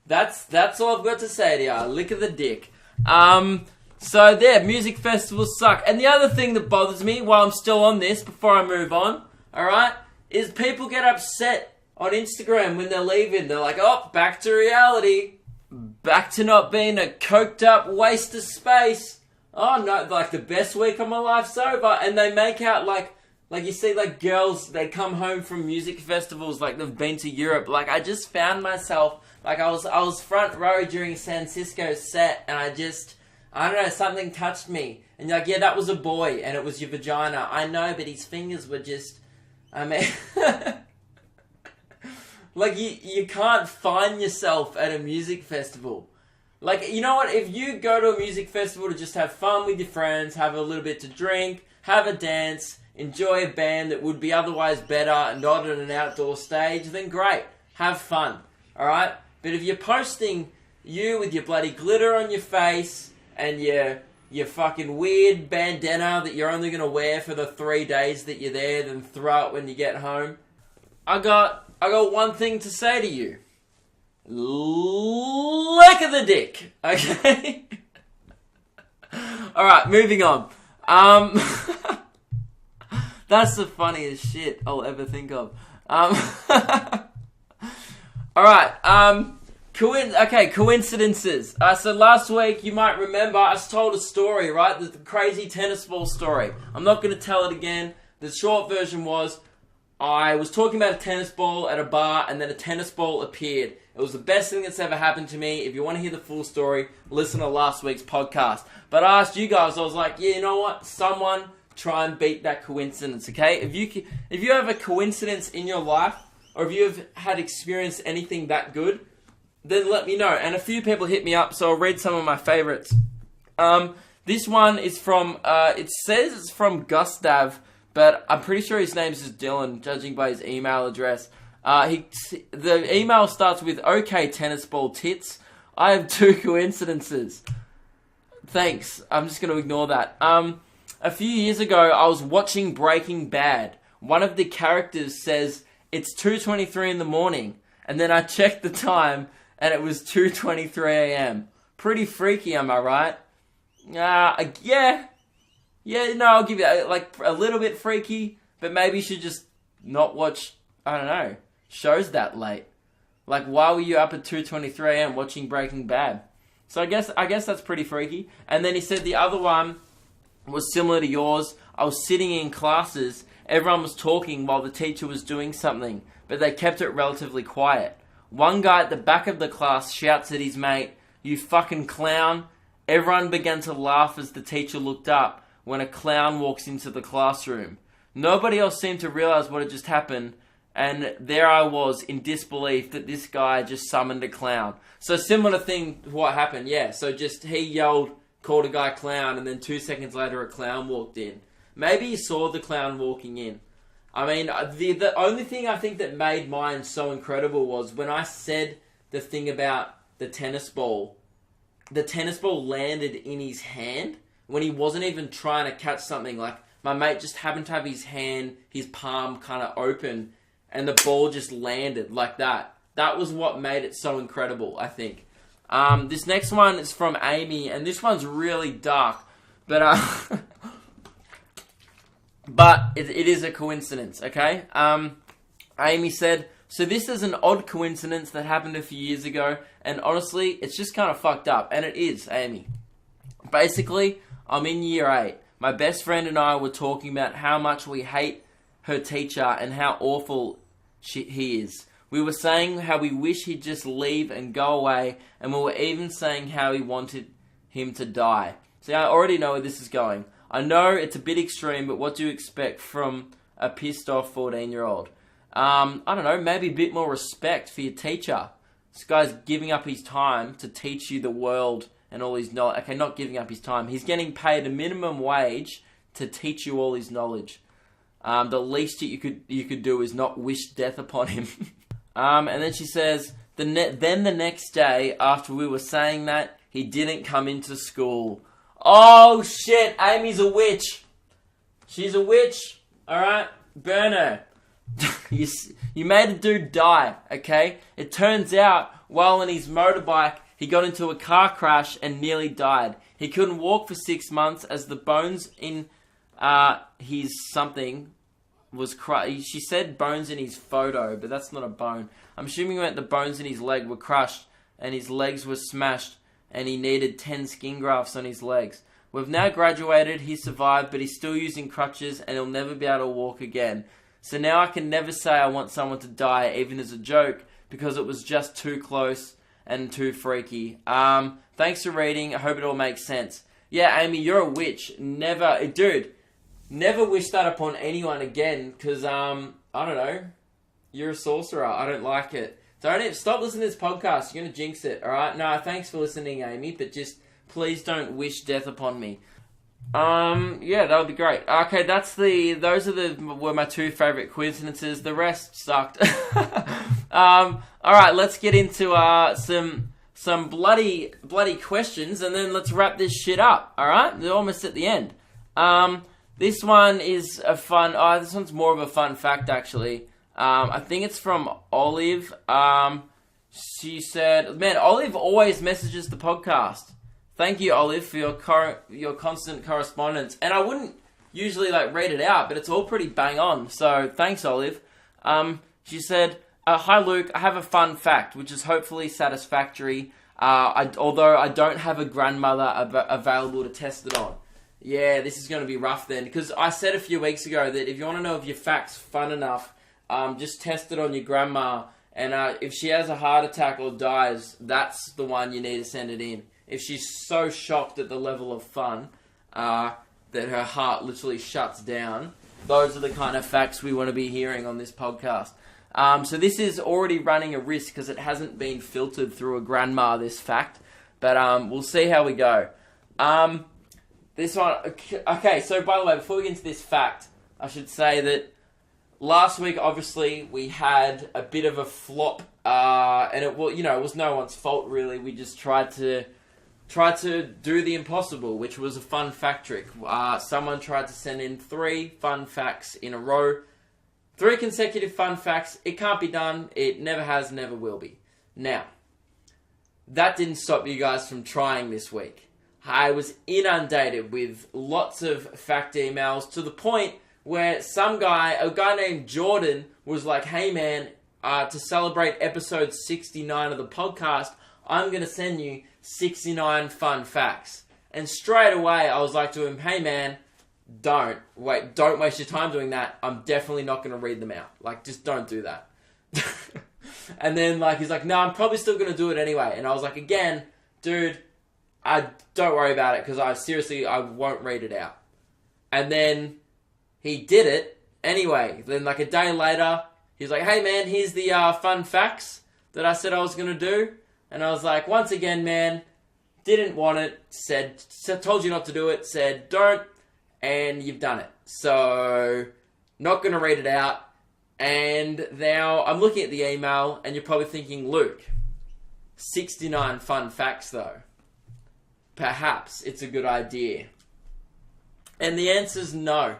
that's all I've got to say to ya. Lick of the dick. So there, music festivals suck. And the other thing that bothers me while I'm still on this, before I move on, alright, is people get upset on Instagram when they're leaving. They're like, oh, back to reality. Back to not being a coked up waste of space. Oh no, like the best week of my life's over. And they make out like you see like girls, they come home from music festivals like they've been to Europe. Like I just found myself, like I was front row during San Cisco's set, and I don't know, something touched me. And you're like, yeah, that was a boy, and it was your vagina. I know, but his fingers were just, I mean... Like, you can't find yourself at a music festival. Like, you know what? If you go to a music festival to just have fun with your friends, have a little bit to drink, have a dance, enjoy a band that would be otherwise better and not at an outdoor stage, then great. Have fun. Alright? But if you're posting you with your bloody glitter on your face and your fucking weird bandana that you're only going to wear for the 3 days that you're there, then throw it when you get home, I got one thing to say to you. Lick of the dick. Okay? Alright, moving on. That's the funniest shit I'll ever think of. Alright, coincidences. So last week, you might remember, I told a story, right? The crazy tennis ball story. I'm not going to tell it again. The short version was, I was talking about a tennis ball at a bar, and then a tennis ball appeared. It was the best thing that's ever happened to me. If you want to hear the full story, listen to last week's podcast. But I asked you guys, I was like, yeah, you know what? Someone try and beat that coincidence, okay? If you have a coincidence in your life, or if you've had experienced anything that good, then let me know. And a few people hit me up, so I'll read some of my favorites. This one is from, it says it's from Gustav, but I'm pretty sure his name is Dylan, judging by his email address. The email starts with, okay, tennis ball tits. I have 2 coincidences. Thanks. I'm just going to ignore that. A few years ago, I was watching Breaking Bad. One of the characters says, it's 2:23 in the morning. And then I checked the time, and it was 2:23 a.m. Pretty freaky, am I right? Yeah. Yeah, no, I'll give you, like, a little bit freaky, but maybe you should just not watch, I don't know, shows that late. Like, why were you up at 2:23 a.m. watching Breaking Bad? So I guess that's pretty freaky. And then he said the other one was similar to yours. I was sitting in classes, everyone was talking while the teacher was doing something, but they kept it relatively quiet. One guy at the back of the class shouts at his mate, "You fucking clown." Everyone began to laugh as the teacher looked up when a clown walks into the classroom. Nobody else seemed to realize what had just happened, and there I was in disbelief that this guy just summoned a clown. So similar thing to what happened, yeah. So just he yelled, called a guy clown, and then 2 seconds later a clown walked in. Maybe he saw the clown walking in. I mean, the only thing I think that made mine so incredible was when I said the thing about the tennis ball landed in his hand when he wasn't even trying to catch something. Like, my mate just happened to have his palm kind of open, and the ball just landed like that. That was what made it so incredible, I think. This next one is from Amy, and this one's really dark, but but it is a coincidence, okay? Amy said, so this is an odd coincidence that happened a few years ago, and honestly, it's just kind of fucked up, and it is, Amy. Basically, I'm in year 8. My best friend and I were talking about how much we hate her teacher and how awful he is. We were saying how we wish he'd just leave and go away, and we were even saying how we wanted him to die. See, I already know where this is going. I know it's a bit extreme, but what do you expect from a pissed off 14-year-old? I don't know, maybe a bit more respect for your teacher. This guy's giving up his time to teach you the world and all his knowledge. Okay, not giving up his time. He's getting paid a minimum wage to teach you all his knowledge. The least that you could do is not wish death upon him. And then she says, then the next day, after we were saying that, he didn't come into school. Oh shit, Amy's a witch. She's a witch. Alright, burn her. You made a dude die, okay? It turns out, while on his motorbike, he got into a car crash and nearly died. He couldn't walk for 6 months as the bones in his something was crushed. She said bones in his photo, but that's not a bone. I'm assuming he meant the bones in his leg were crushed and his legs were smashed and he needed 10 skin grafts on his legs. We've now graduated, he survived, but he's still using crutches and he'll never be able to walk again. So now I can never say I want someone to die, even as a joke, because it was just too close and too freaky. Thanks for reading. I hope it all makes sense. Yeah, Amy, you're a witch. Never wish that upon anyone again, because, I don't know, you're a sorcerer. I don't like it. Stop listening to this podcast. You're going to jinx it, alright? No, thanks for listening, Amy, but just please don't wish death upon me. Yeah, that would be great. Okay, were my two favourite coincidences. The rest sucked. Alright, let's get into, some bloody questions, and then let's wrap this shit up, alright? We're almost at the end. This one is this one's more of a fun fact, actually. I think it's from Olive. She said, man, Olive always messages the podcast. Thank you, Olive, for your constant correspondence. And I wouldn't usually read it out, but it's all pretty bang on. So thanks, Olive. She said, hi, Luke. I have a fun fact, which is hopefully satisfactory. Although I don't have a grandmother available to test it on. Yeah, this is going to be rough then, because I said a few weeks ago that if you want to know if your fact's fun enough, just test it on your grandma, and if she has a heart attack or dies, that's the one you need to send it in. If she's so shocked at the level of fun that her heart literally shuts down, those are the kind of facts we want to be hearing on this podcast. So this is already running a risk because it hasn't been filtered through a grandma, this fact, but we'll see how we go. This one, okay, so by the way, before we get into this fact, I should say that last week, obviously, we had a bit of a flop, and it was no one's fault, really. We just tried to do the impossible, which was a fun fact trick. Someone tried to send in 3 fun facts in a row. 3 consecutive fun facts. It can't be done. It never has, never will be. Now, that didn't stop you guys from trying this week. I was inundated with lots of fact emails to the point where a guy named Jordan was like, hey man, to celebrate episode 69 of the podcast, I'm going to send you 69 fun facts. And straight away I was like to him, hey man, don't waste your time doing that. I'm definitely not going to read them out. Just don't do that. And then he's like, no, I'm probably still going to do it anyway. And I was like, again, dude, don't worry about it, because I won't read it out. And then he did it anyway. Then a day later, he's like, hey man, here's the fun facts that I said I was going to do. And I was like, once again, man, didn't want it, told you not to do it, said don't, and you've done it. So, not going to read it out. And now I'm looking at the email, and you're probably thinking, Luke, 69 fun facts though. Perhaps it's a good idea. And the answer's no.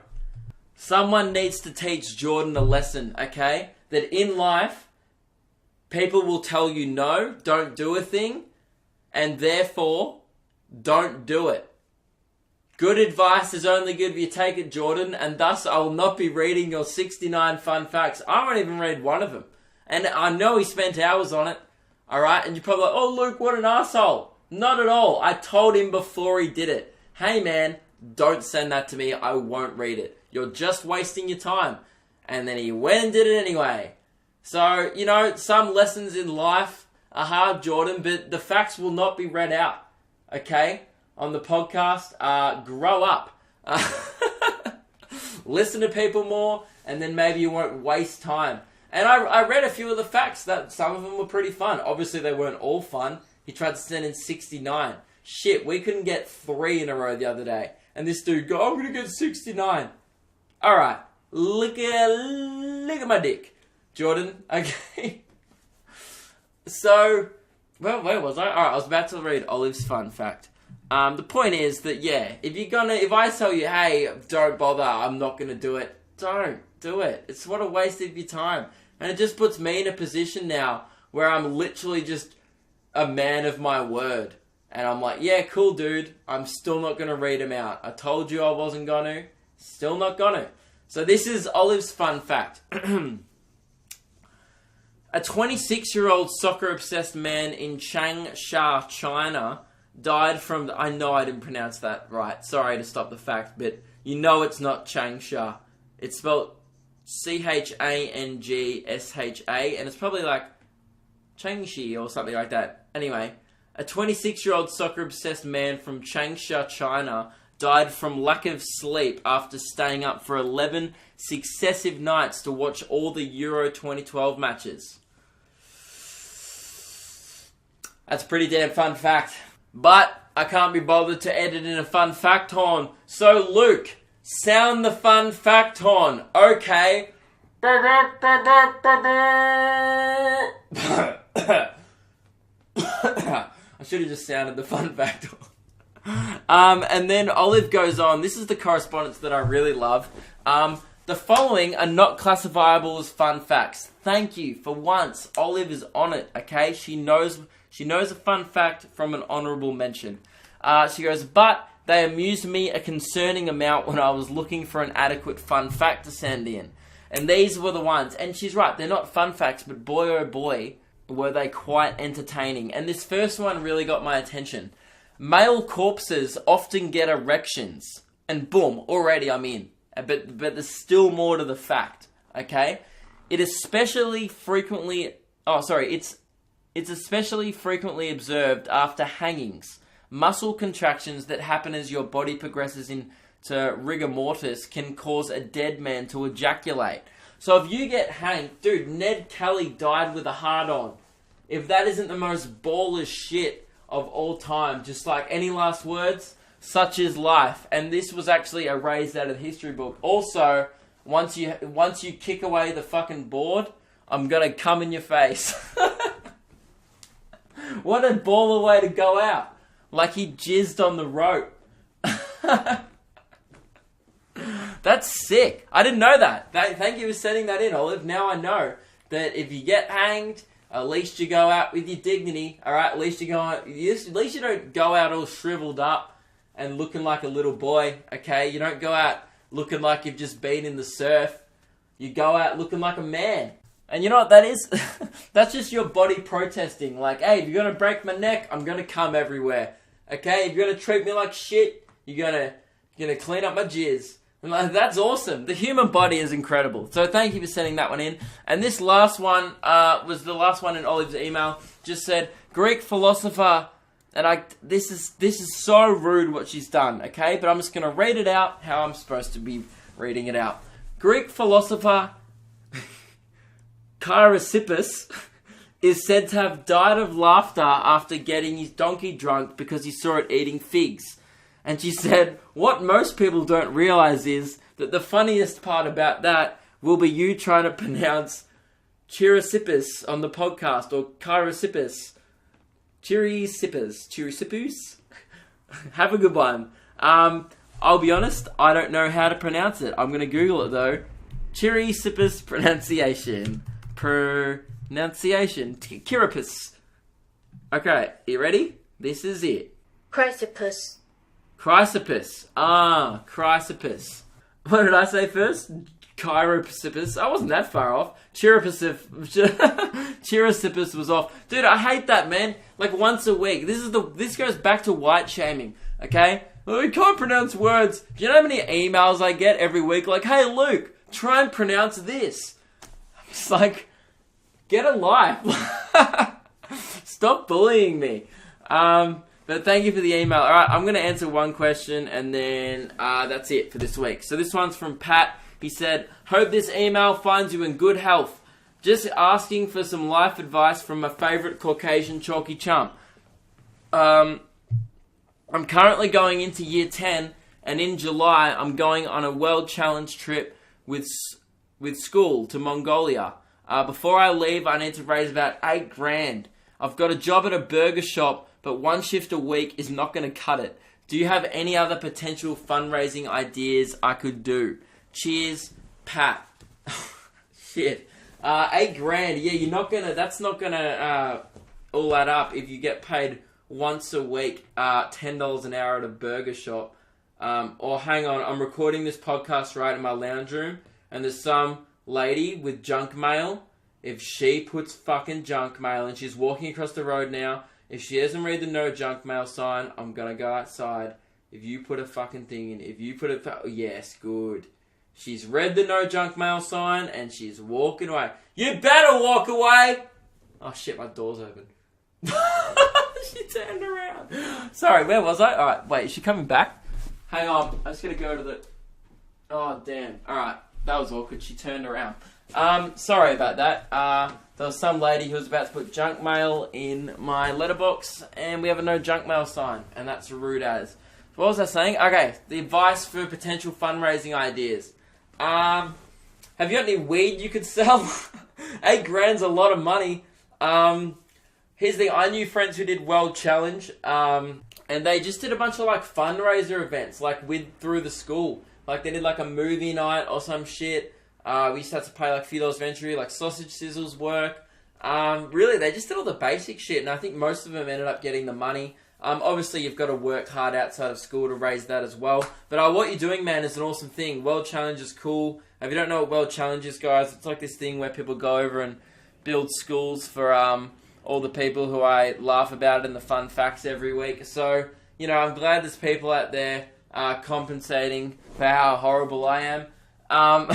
Someone needs to teach Jordan a lesson, okay? That in life, people will tell you no, don't do a thing, and therefore, don't do it. Good advice is only good if you take it, Jordan, and thus I will not be reading your 69 fun facts. I won't even read one of them. And I know he spent hours on it, alright? And you're probably like, oh Luke, what an asshole. Not at all. I told him before he did it, hey man, don't send that to me. I won't read it. You're just wasting your time. And then he went and did it anyway. So, some lessons in life are hard, Jordan, but the facts will not be read out. Okay? On the podcast, grow up. Listen to people more, and then maybe you won't waste time. And I read a few of the facts. That some of them were pretty fun. Obviously, they weren't all fun. He tried to send in 69. Shit, we couldn't get 3 in a row the other day. And this dude go, I'm going to get 69. Alright, look at my dick, Jordan. Okay. So, well, where was I? Alright, I was about to read Olive's fun fact. The point is that, yeah, if I tell you, hey, don't bother, I'm not going to do it, don't do it. It's what a waste of your time. And it just puts me in a position now where I'm literally just a man of my word. And I'm like, yeah, cool, dude. I'm still not going to read them out. I told you I wasn't going to. Still not going to. So this is Olive's fun fact. A 26-year-old soccer-obsessed man in Changsha, China, died from... I know I didn't pronounce that right. Sorry to stop the fact, but you know it's not Changsha. It's spelled Changsha, and it's probably like Changxi or something like that. Anyway, a 26-year-old soccer-obsessed man from Changsha, China, died from lack of sleep after staying up for 11 successive nights to watch all the Euro 2012 matches. That's a pretty damn fun fact. But I can't be bothered to edit in a fun fact horn. So Luke, sound the fun fact horn. Okay. I should have just sounded the fun fact horn. And then Olive goes on. This is the correspondence that I really love. The following are not classifiable as fun facts. Thank you. For once, Olive is on it, okay? She knows a fun fact from an honourable mention. She goes, but they amused me a concerning amount when I was looking for an adequate fun fact to send in. And these were the ones. And she's right, they're not fun facts, but boy oh boy, were they quite entertaining. And this first one really got my attention. Male corpses often get erections. And boom, already I'm in. But there's still more to the fact, okay? It's especially frequently observed after hangings. Muscle contractions that happen as your body progresses into rigor mortis can cause a dead man to ejaculate. So if you get hanged, dude, Ned Kelly died with a hard-on. If that isn't the most baller shit of all time, just like any last words? Such is life. And this was actually erased out of the history book. Also, once you kick away the fucking board, I'm gonna come in your face. What a baller way to go out. Like he jizzed on the rope. That's sick. I didn't know that. Thank you for sending that in, Olive. Now I know that if you get hanged, at least you go out with your dignity. Alright, at least you don't go out all shriveled up and looking like a little boy. Okay, you don't go out looking like you've just been in the surf. You go out looking like a man. And you know what that is? That's just your body protesting. Like, hey, if you're going to break my neck, I'm going to come everywhere. Okay? If you're going to treat me like shit, you're going to clean up my jizz. And like, that's awesome. The human body is incredible. So thank you for sending that one in. And this last one was the last one in Olive's email. Just said, Greek philosopher... And this is so rude what she's done, okay? But I'm just going to read it out how I'm supposed to be reading it out. Greek philosopher... Chrysippus is said to have died of laughter after getting his donkey drunk because he saw it eating figs. And she said, what most people don't realise is that the funniest part about that will be you trying to pronounce Chrysippus on the podcast, or Chrysippus. Chrysippus. Have a good one. I'll be honest, I don't know how to pronounce it. I'm going to Google it though. Chrysippus pronunciation. Chrysippus. Okay, you ready? This is it. Chrysippus. Chrysippus. Chrysippus. What did I say first? Chrysippus. I wasn't that far off. Chrysippus was off. Dude, I hate that, man. Like once a week. This goes back to white shaming. Okay? I can't pronounce words. Do you know how many emails I get every week? Like, hey Luke, try and pronounce this. It's like, get a life. Stop bullying me. But thank you for the email. Alright, I'm going to answer one question and then that's it for this week. So this one's from Pat. He said, hope this email finds you in good health. Just asking for some life advice from my favourite Caucasian chalky chump. I'm currently going into year 10 and in July I'm going on a world challenge trip with school to Mongolia. Before I leave, I need to raise about $8,000. I've got a job at a burger shop, but one shift a week is not going to cut it. Do you have any other potential fundraising ideas I could do? Cheers, Pat. Shit. $8,000. Yeah, that's not gonna all add up if you get paid once a week, $10 an hour at a burger shop. Or hang on, I'm recording this podcast right in my lounge room, and there's some lady with junk mail. If she puts fucking junk mail, and she's walking across the road now, if she doesn't read the no junk mail sign, I'm gonna go outside. If you put a fucking thing in, if you put it, yes, good. She's read the no junk mail sign, and she's walking away. You better walk away! Oh shit, my door's open. She turned around. Sorry, where was I? Alright, wait, is she coming back? Hang on, I'm just gonna go to the... Oh, damn. Alright, that was awkward. She turned around. Sorry about that. There was some lady who was about to put junk mail in my letterbox, and we have a no junk mail sign, and that's rude as. What was I saying? Okay, the advice for potential fundraising ideas. Have you got any weed you could sell? $8,000's a lot of money. Here's the thing, I knew friends who did World Challenge, and they just did a bunch of like fundraiser events, like through the school. Like they did like a movie night or some shit. We used to have to pay like a few dollars of entry, like sausage sizzles work. Really, they just did all the basic shit, and I think most of them ended up getting the money. Obviously, you've got to work hard outside of school to raise that as well. But what you're doing, man, is an awesome thing. World Challenge is cool. If you don't know what World Challenge is, guys, it's like this thing where people go over and build schools for all the people who I laugh about in the fun facts every week. So, you know, I'm glad there's people out there compensating for how horrible I am.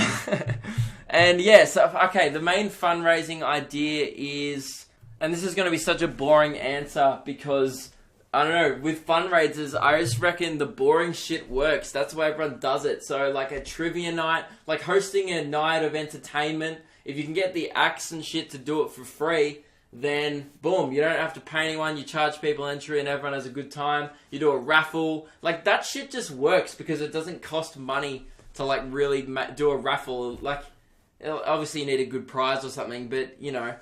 And yeah, so, okay, the main fundraising idea is, and this is going to be such a boring answer because, I don't know, with fundraisers, I just reckon the boring shit works. That's why everyone does it. So, like a trivia night, like hosting a night of entertainment, if you can get the acts and shit to do it for free, then boom, you don't have to pay anyone, you charge people entry and everyone has a good time. You do a raffle. Like, that shit just works because it doesn't cost money to, like, really do a raffle. Like, obviously you need a good prize or something, but, you know,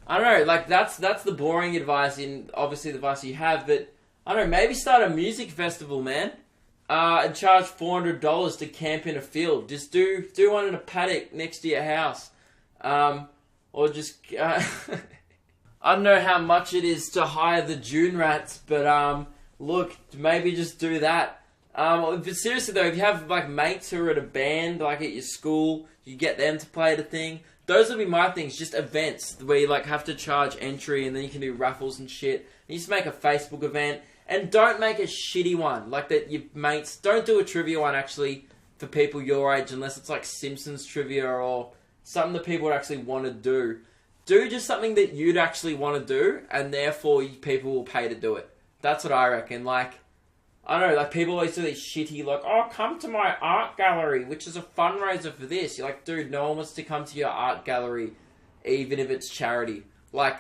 I don't know, like, that's the boring advice in, obviously, the advice you have, but, I don't know, maybe start a music festival, man, and charge $400 to camp in a field. Just do one in a paddock next to your house. Or just, I don't know how much it is to hire the June Rats, but, look, maybe just do that. But seriously though, if you have like mates who are at a band, like at your school, you get them to play the thing. Those would be my things, just events where you like have to charge entry and then you can do raffles and shit. And you just make a Facebook event and don't make a shitty one. Like that your mates, don't do a trivia one actually for people your age unless it's like Simpsons trivia or something that people would actually want to do. Do just something that you'd actually want to do and therefore people will pay to do it. That's what I reckon. Like, I don't know, like people always do these shitty, like, oh, come to my art gallery, which is a fundraiser for this. You're like, dude, no one wants to come to your art gallery, even if it's charity. Like,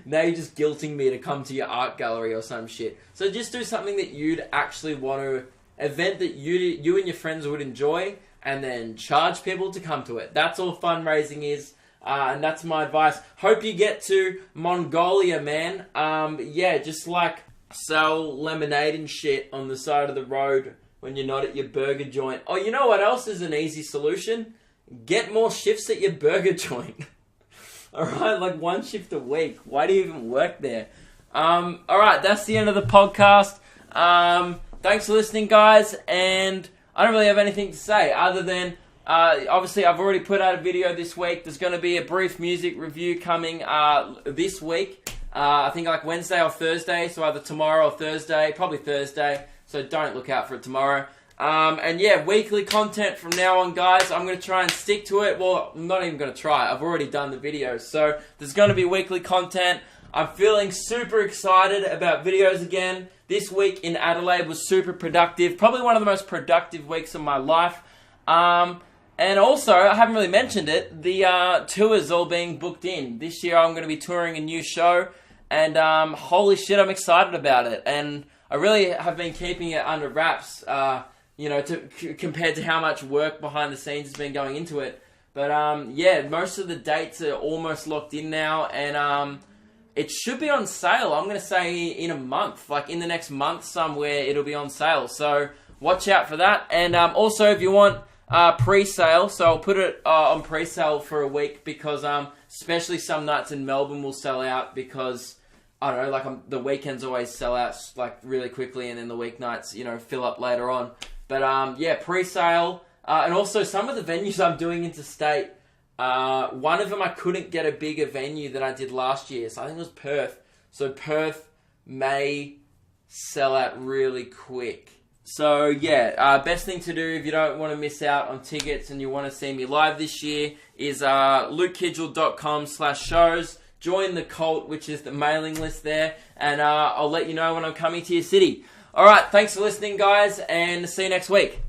now you're just guilting me to come to your art gallery or some shit. So just do something that you'd actually want to, event that you and your friends would enjoy, and then charge people to come to it. That's all fundraising is. And that's my advice. Hope you get to Mongolia, man. Yeah, just like sell lemonade and shit on the side of the road when you're not at your burger joint. Oh, you know what else is an easy solution? Get more shifts at your burger joint. Alright, like one shift a week. Why do you even work there? Alright, that's the end of the podcast. Thanks for listening, guys, and I don't really have anything to say other than obviously I've already put out a video this week. There's going to be a brief music review coming this week. I think like Wednesday or Thursday, so either tomorrow or Thursday, probably Thursday, so don't look out for it tomorrow. And yeah, weekly content from now on, guys. I'm going to try and stick to it. Well, I'm not even going to try. I've already done the videos, so there's going to be weekly content. I'm feeling super excited about videos again. This week in Adelaide was super productive, probably one of the most productive weeks of my life. And also, I haven't really mentioned it, the tour's all being booked in. This year I'm going to be touring a new show, and holy shit, I'm excited about it. And I really have been keeping it under wraps, you know, compared to how much work behind the scenes has been going into it. But yeah, most of the dates are almost locked in now, and it should be on sale, I'm going to say in a month. Like in the next month somewhere, it'll be on sale. So watch out for that. And also, if you want pre-sale, so I'll put it on pre-sale for a week because especially some nights in Melbourne will sell out because I don't know, like the weekends always sell out like really quickly, and then the weeknights, you know, fill up later on. But yeah, pre-sale, and also some of the venues I'm doing interstate. One of them I couldn't get a bigger venue than I did last year, so I think it was Perth. So Perth may sell out really quick. So yeah, best thing to do if you don't want to miss out on tickets and you want to see me live this year is luke.kidgell.com/shows. Join the cult, which is the mailing list there, and I'll let you know when I'm coming to your city. Alright, thanks for listening, guys, and see you next week.